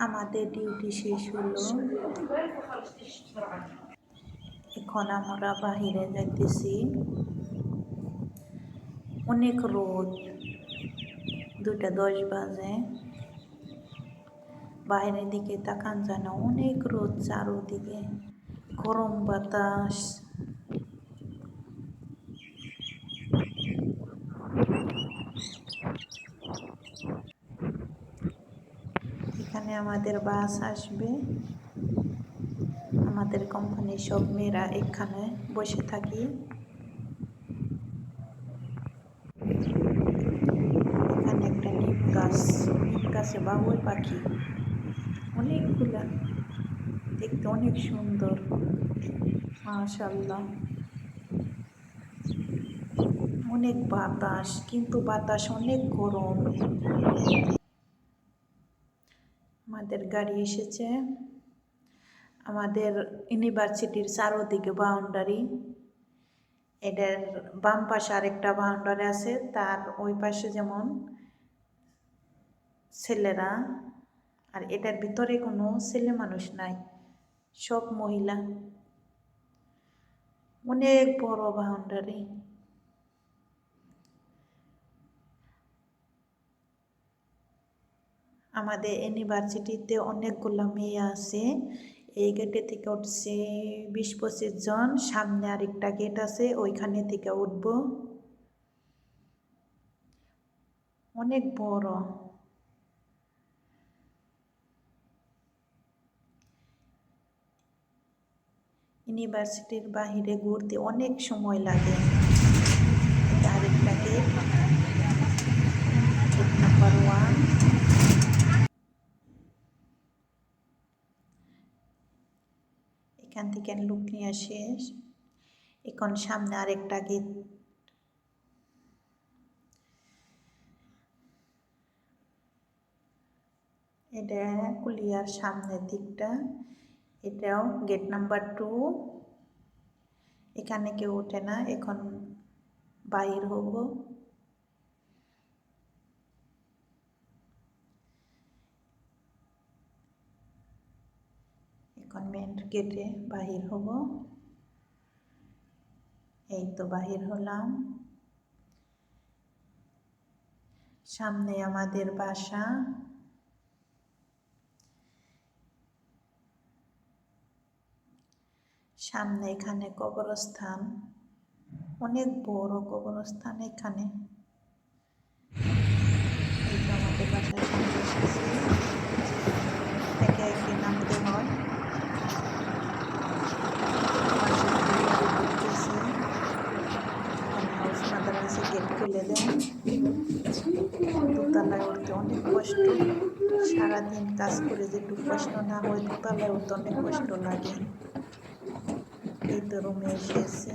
আমাদের ডিউটি শেষ হলো। এখন আমরা বাহিরে যাইতেছি। অনেক রোদ, 2:10 বাজে। বাইরের দিকে তাকান যায় না, অনেক রোদ চারোদিকে, গরম বাতাস। এখানে আমাদের বাস আসবে। আমাদের কোম্পানির সব মেয়েরা এখানে বসে থাকি। এখানে একটা নিম গাছে বাবুই পাখি অনেকগুলা, দেখতে অনেক সুন্দর, মাশাআল্লাহ। অনেক বাতাস, কিন্তু বাতাস অনেক গরম। আমাদের গাড়ি এসেছে। আমাদের ইউনিভার্সিটির চারোদিকে বাউন্ডারি। এটার বাম পাশে আরেকটা বাউন্ডারি আছে, তার ওই পাশে যেমন ছেলেরা, আর এটার ভিতরে কোনো ছেলে মানুষ নাই, সব মহিলা। অনেক বড় বাউন্ডারি। আমাদের ইউনিভার্সিটিতে অনেকগুলো মেয়ে আছে। এই গেটে থেকে উঠছে 20-25 জন। সামনে আরেকটা গেট আছে, ওইখানে থেকে উঠব। অনেক বড়। ইউনিভার্সিটির বাহিরে ঘুরতে অনেক সময় লাগে। আরেকটা গেট, গেট নাম্বার 1। এখান থেকে লুক নিয়ে শেষ। এখন সামনে আরেকটা গেট। এটা কুলিয়ার সামনের দিকটা। এটাও গেট নাম্বার 2। এখানে কেউ ওঠে না, এখন বাইর হব। এখন মেন গেটে বাহির হব। এই তো বাহির হলাম। সামনে আমাদের বাসা। সামনে এখানে কবরস্থান, অনেক বড় কবরস্থান এখানে। এই তো আমাদের বাসার সামনে এসেছি। একে একে নামতে হয়। হাউস মাদার আছে, গেট খুলে দেন। দোতলায় উঠতে অনেক কষ্ট। সারাদিন কাজ করে যেটুকু কষ্ট না হয়, দোতলায় উঠতে অনেক কষ্ট লাগে। এই তো রুমে এসেছি।